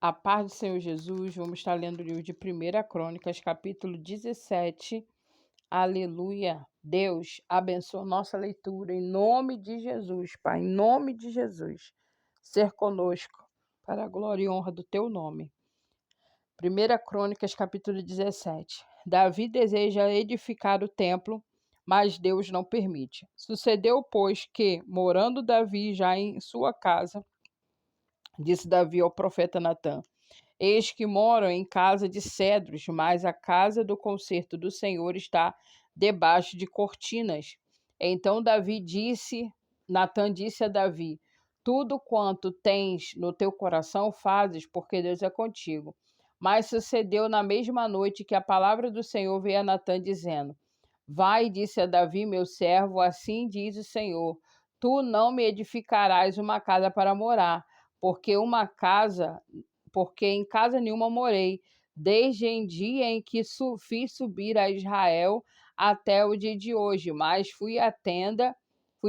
A paz do Senhor Jesus, vamos estar lendo o livro de 1 Crônicas, capítulo 17. Aleluia. Deus abençoa nossa leitura em nome de Jesus, Pai, em nome de Jesus. Ser conosco, para a glória e honra do teu nome. 1 Crônicas, capítulo 17. Davi deseja edificar o templo, mas Deus não permite. Sucedeu, pois, que, morando Davi já em sua casa, disse Davi ao profeta Natã: Eis que moram em casa de cedros, mas a casa do concerto do Senhor está debaixo de cortinas. Então Natã disse a Davi: Tudo quanto tens no teu coração fazes, porque Deus é contigo. Mas sucedeu na mesma noite que a palavra do Senhor veio a Natã dizendo: Vai, disse a Davi, meu servo, assim diz o Senhor: Tu não me edificarás uma casa para morar, porque em casa nenhuma morei, desde em dia em que fiz subir a Israel até o dia de hoje, mas fui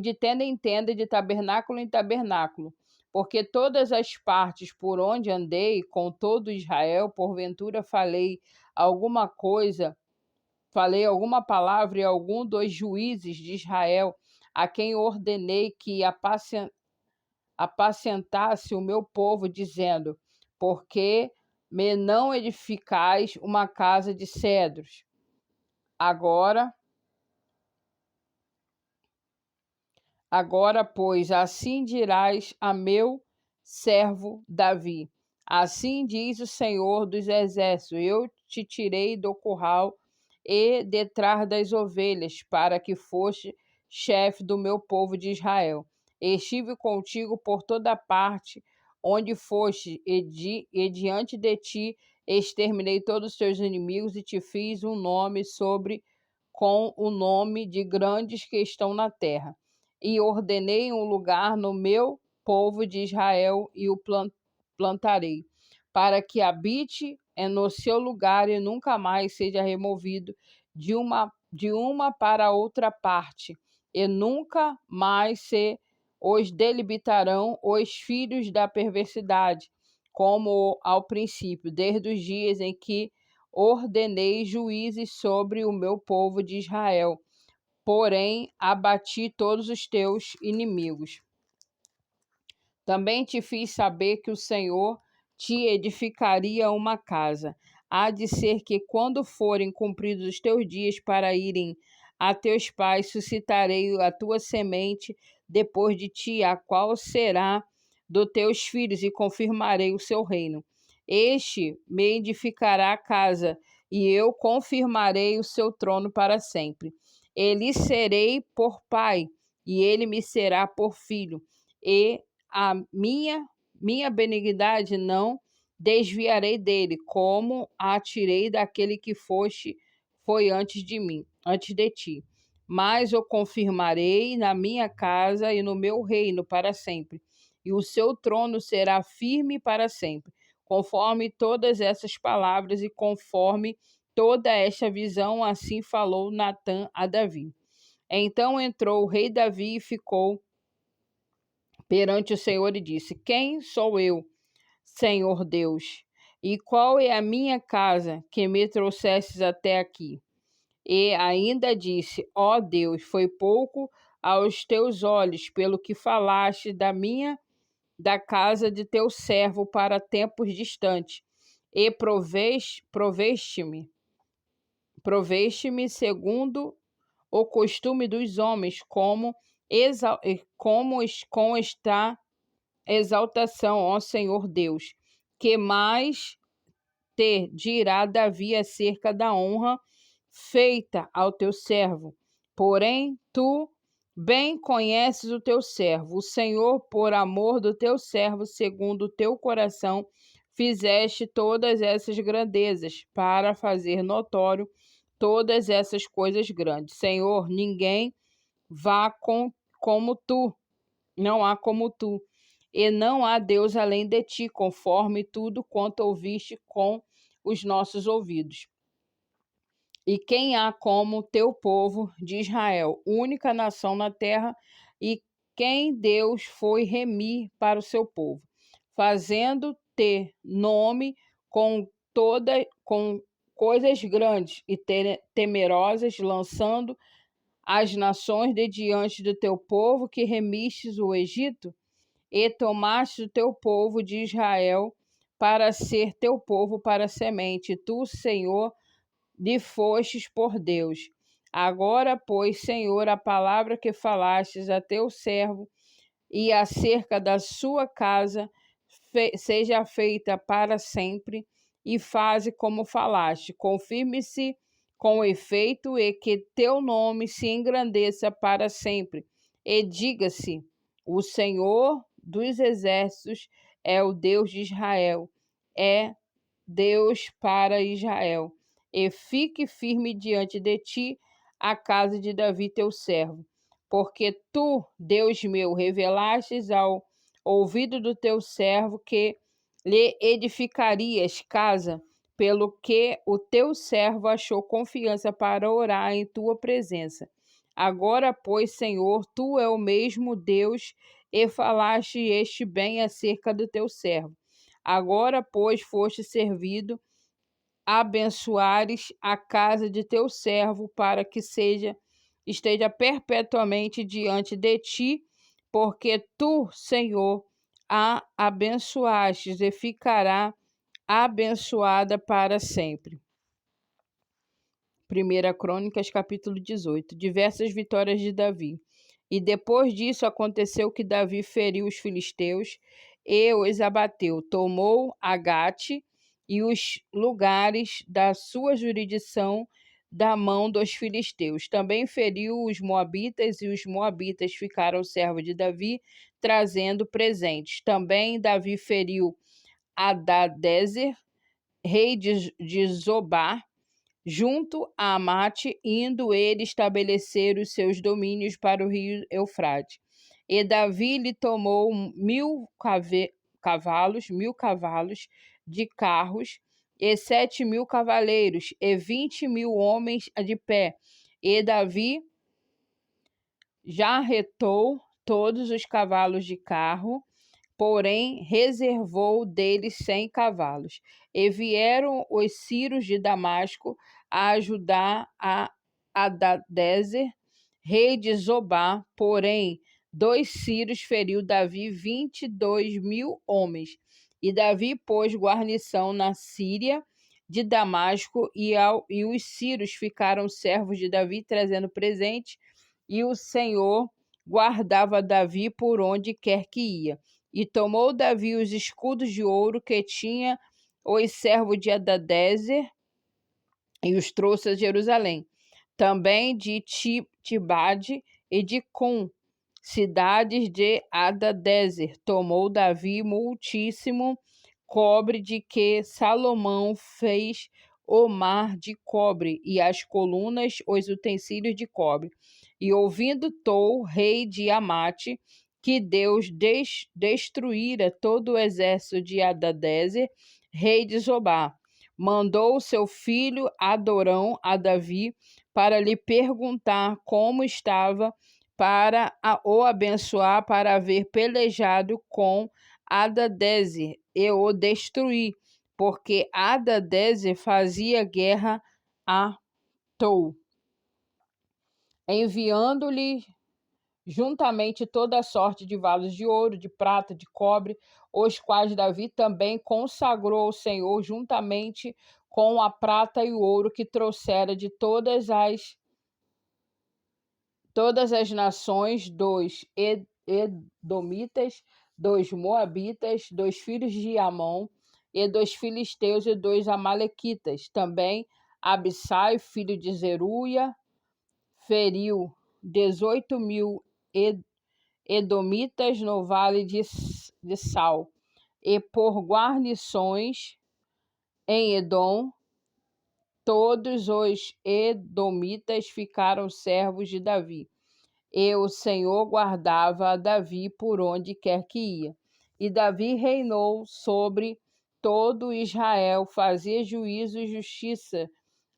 de tenda em tenda, de tabernáculo em tabernáculo, porque todas as partes por onde andei com todo Israel, porventura falei alguma palavra e algum dos juízes de Israel, a quem ordenei que apacentasse o meu povo, dizendo: Porque me não edificais uma casa de cedros? Agora, pois, assim dirás a meu servo Davi: Assim diz o Senhor dos Exércitos: Eu te tirei do curral e detrás das ovelhas, para que fosse chefe do meu povo de Israel. Estive contigo por toda parte onde foste, e diante de ti exterminei todos os teus inimigos e te fiz um nome com o nome de grandes que estão na terra. E ordenei um lugar no meu povo de Israel e o plantarei, para que habite no seu lugar e nunca mais seja removido de uma para outra parte, e nunca mais se os delimitarão os filhos da perversidade, como ao princípio, desde os dias em que ordenei juízes sobre o meu povo de Israel. Porém, abati todos os teus inimigos. Também te fiz saber que o Senhor te edificaria uma casa. Há de ser que, quando forem cumpridos os teus dias para irem a teus pais, suscitarei a tua semente depois de ti, a qual será dos teus filhos, e confirmarei o seu reino. Este me edificará a casa, e eu confirmarei o seu trono para sempre. Ele serei por pai, e ele me será por filho. E a minha benignidade não desviarei dele, como a tirei daquele que foi antes de ti. Mas eu confirmarei na minha casa e no meu reino para sempre, e o seu trono será firme para sempre. Conforme todas essas palavras e conforme toda esta visão, assim falou Natã a Davi. Então entrou o rei Davi e ficou perante o Senhor e disse: Quem sou eu, Senhor Deus? E qual é a minha casa que me trouxestes até aqui? E ainda disse: Ó Deus, foi pouco aos teus olhos pelo que falaste da casa de teu servo para tempos distantes, e proveste-me segundo o costume dos homens, com esta exaltação, ó Senhor Deus. Que mais te dirá Davi acerca da honra feita ao teu servo? Porém, tu bem conheces o teu servo, o Senhor, por amor do teu servo, segundo o teu coração, fizeste todas essas grandezas, para fazer notório todas essas coisas grandes. Senhor, ninguém como tu, não há como tu, e não há Deus além de ti, conforme tudo quanto ouviste com os nossos ouvidos. E quem há como teu povo de Israel, única nação na terra, e quem Deus foi remir para o seu povo. fazendo ter nome com coisas grandes e temerosas, lançando as nações de diante do teu povo, que remistes o Egito, e tomaste o teu povo de Israel para ser teu povo para semente. Tu, Senhor, lhe fostes por Deus. Agora, pois, Senhor, a palavra que falastes a teu servo e acerca da sua casa seja feita para sempre, e faze como falaste. Confirme-se com efeito, e que teu nome se engrandeça para sempre. E diga-se: o Senhor dos exércitos é o Deus de Israel, é Deus para Israel. E fique firme diante de ti a casa de Davi teu servo, porque tu, Deus meu, revelastes ao ouvido do teu servo que lhe edificarias casa, pelo que o teu servo achou confiança para orar em tua presença. Agora, pois, Senhor, tu é o mesmo Deus, e falaste este bem acerca do teu servo. Agora, pois, foste servido, abençoares a casa de teu servo, para que esteja perpetuamente diante de ti, porque tu, Senhor, a abençoastes, e ficará abençoada para sempre. 1 Crônicas, capítulo 18. Diversas vitórias de Davi. E depois disso aconteceu que Davi feriu os filisteus e os abateu. Tomou Agate e os lugares da sua jurisdição da mão dos filisteus. Também feriu os moabitas, e os moabitas ficaram servos de Davi, trazendo presentes. Também Davi feriu Hadadezer, rei de Zobar, junto a Amate, indo ele estabelecer os seus domínios para o rio Eufrate. E Davi lhe tomou 1.000 cavalos de carros, e 7.000 cavaleiros, e 20.000 homens de pé. E Davi já retou todos os cavalos de carro, porém reservou deles 100 cavalos. E vieram os sírios de Damasco a ajudar a Hadadezer, rei de Zobá, porém 2 sírios feriu Davi 22.000 homens. E Davi pôs guarnição na Síria de Damasco, e os sírios ficaram servos de Davi, trazendo presentes, e o Senhor guardava Davi por onde quer que ia. E tomou Davi os escudos de ouro que tinha os servos de Hadadezer, e os trouxe a Jerusalém. Também de Tibade e de Com, cidades de Hadadezer, tomou Davi muitíssimo cobre, de que Salomão fez o mar de cobre, e as colunas, os utensílios de cobre. E ouvindo Tou, rei de Amate, que Deus destruíra todo o exército de Hadadezer, rei de Zobá, mandou seu filho Adorão a Davi para lhe perguntar como estava, para o abençoar, para haver pelejado com Hadadezer e o destruir, porque Hadadezer fazia guerra a Tou, enviando-lhe juntamente toda a sorte de vasos de ouro, de prata, de cobre, os quais Davi também consagrou ao Senhor, juntamente com a prata e o ouro que trouxera de todas as nações, dos Edomitas, dos Moabitas, dos filhos de Amon, e dos filisteus e dos amalequitas. Também Abissai, filho de Zeruia, feriu 18.000 edomitas no vale de Sal, e por guarnições em Edom. Todos os edomitas ficaram servos de Davi, e o Senhor guardava a Davi por onde quer que ia. E Davi reinou sobre todo Israel, fazia juízo e justiça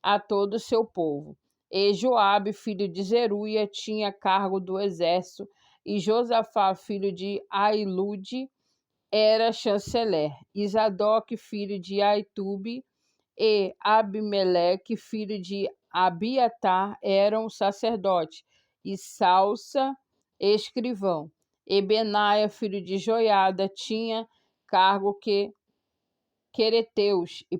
a todo o seu povo. E Joabe, filho de Zeruia, tinha cargo do exército, e Josafá, filho de Ailude, era chanceler, e Zadok, filho de Aitube, e Abimeleque, filho de Abiatar, eram sacerdotes, e Salsa, escrivão. E Benaia, filho de Joiada, tinha cargo que quereteus e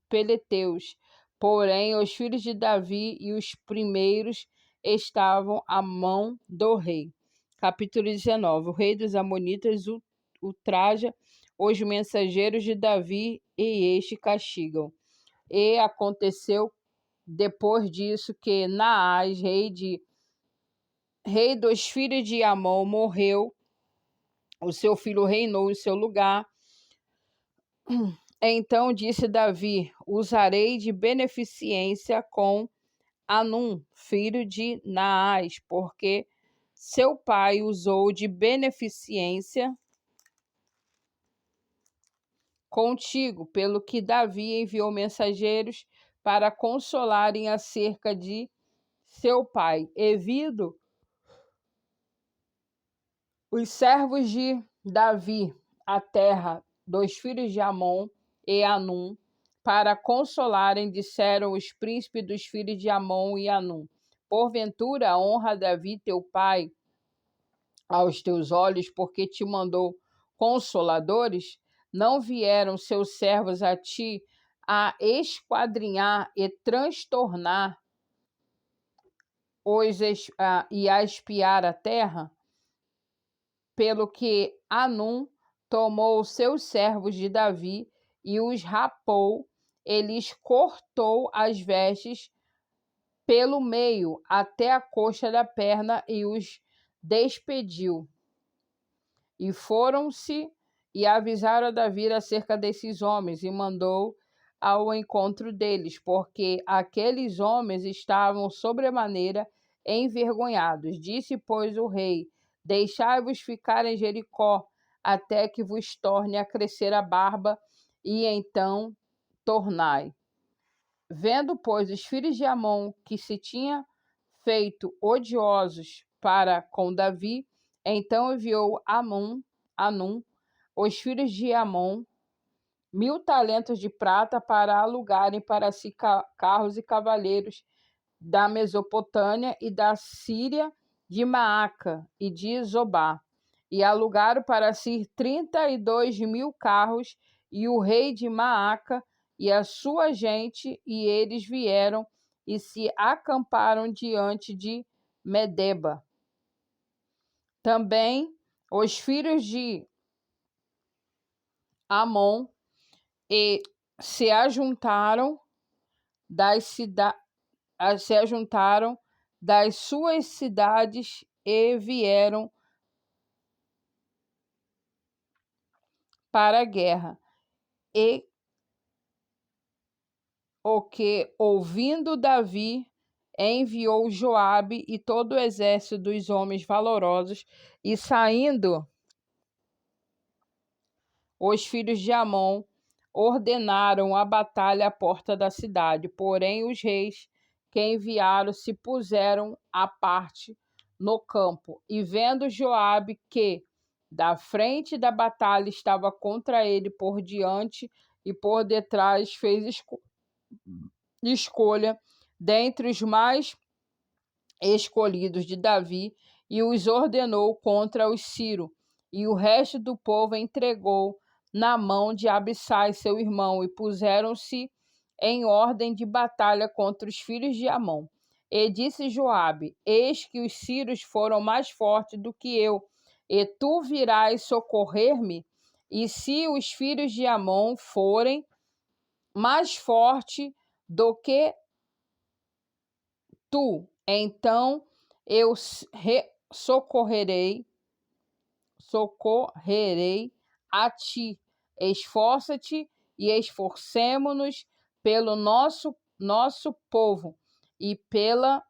peleteus. Porém, os filhos de Davi e os primeiros estavam à mão do rei. Capítulo 19. O rei dos Amonitas ultraja os mensageiros de Davi e este castigam. E aconteceu depois disso que Naás, rei dos filhos de Amon, morreu. O seu filho reinou em seu lugar. Então disse Davi: usarei de beneficência com Anum, filho de Naás, porque seu pai usou de beneficência contigo, pelo que Davi enviou mensageiros para consolarem acerca de seu pai. E vindo os servos de Davi à terra dos filhos de Amon e Anum, para consolarem, disseram os príncipes dos filhos de Amon e Anum: porventura honra Davi teu pai aos teus olhos, porque te mandou consoladores? Não vieram seus servos a ti a esquadrinhar e transtornar e a espiar a terra? Pelo que Anum tomou os seus servos de Davi e os rapou, lhes cortou as vestes pelo meio até a coxa da perna e os despediu. E foram-se e avisaram a Davi acerca desses homens e mandou ao encontro deles, porque aqueles homens estavam sobremaneira envergonhados. Disse, pois, o rei: deixai-vos ficar em Jericó, até que vos torne a crescer a barba, e então tornai. Vendo, pois, os filhos de Amon que se tinham feito odiosos para com Davi, então enviou Anum, os filhos de Amon, 1000 talentos de prata para alugarem para si carros e cavaleiros da Mesopotâmia e da Síria, de Maaca e de Zobá, e alugaram para si 32.000 carros, e o rei de Maaca e a sua gente, e eles vieram e se acamparam diante de Medeba. Também os filhos de Amon e se ajuntaram das suas cidades e vieram para a guerra. E o que, ouvindo Davi, enviou Joabe e todo o exército dos homens valorosos, e saindo os filhos de Amon ordenaram a batalha à porta da cidade. Porém, os reis que enviaram se puseram à parte no campo. E vendo Joabe que da frente da batalha estava contra ele por diante e por detrás, fez escolha dentre os mais escolhidos de Davi e os ordenou contra os Ciro. E o resto do povo entregou na mão de Abissai, seu irmão, e puseram-se em ordem de batalha contra os filhos de Amon. E disse Joabe: eis que os sírios foram mais fortes do que eu, e tu virás socorrer-me? E se os filhos de Amon forem mais fortes do que tu, então eu socorrerei a ti. Esforça-te e esforcemo-nos pelo nosso povo e pela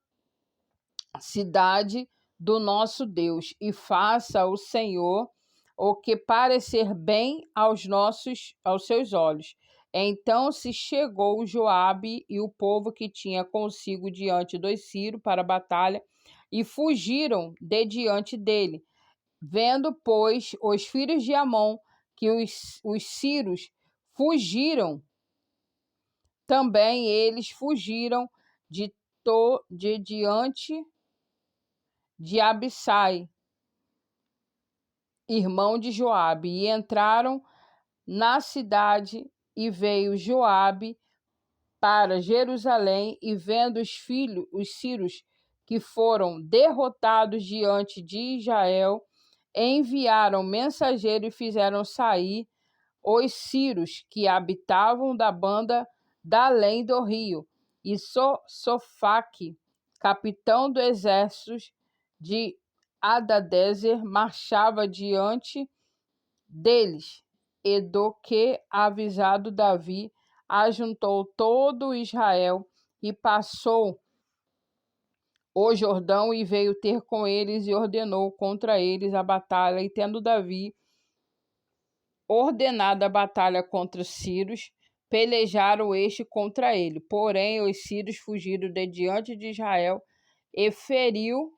cidade do nosso Deus, e faça o Senhor o que parecer bem aos seus olhos. Então se chegou Joabe e o povo que tinha consigo diante dos sírios para a batalha, e fugiram de diante dele. Vendo, pois, os filhos de Amon que os sírios fugiram, também eles fugiram de diante de Abissai, irmão de Joabe, e entraram na cidade, e veio Joabe para Jerusalém, e vendo os sírios que foram derrotados diante de Israel, enviaram mensageiro e fizeram sair os sírios que habitavam da banda da além do rio, e Sofaque, capitão do exército de Adadezer, marchava diante deles. E do que avisado Davi, ajuntou todo Israel e passou o Jordão e veio ter com eles e ordenou contra eles a batalha. E tendo Davi ordenada a batalha contra os sírios, pelejaram este contra ele. Porém, os sírios fugiram de diante de Israel e feriu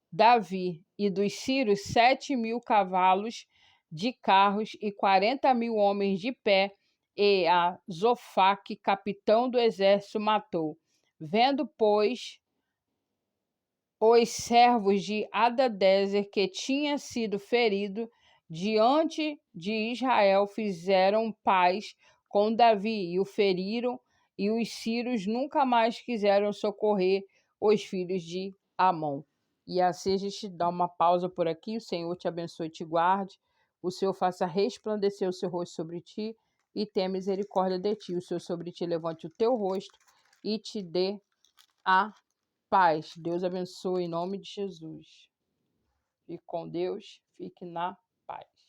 Davi e dos sírios 7.000 cavalos de carros e 40.000 homens de pé, e a Zofaque, capitão do exército, matou. Vendo, pois, os servos de Adadezer que tinha sido ferido diante de Israel, fizeram paz com Davi e o feriram, e os sírios nunca mais quiseram socorrer os filhos de Amon. E assim a gente dá uma pausa por aqui. O Senhor te abençoe e te guarde. O Senhor faça resplandecer o seu rosto sobre ti e tenha misericórdia de ti. O Senhor sobre ti levante o teu rosto e te dê a paz. Deus abençoe em nome de Jesus. Fique com Deus, fique na paz.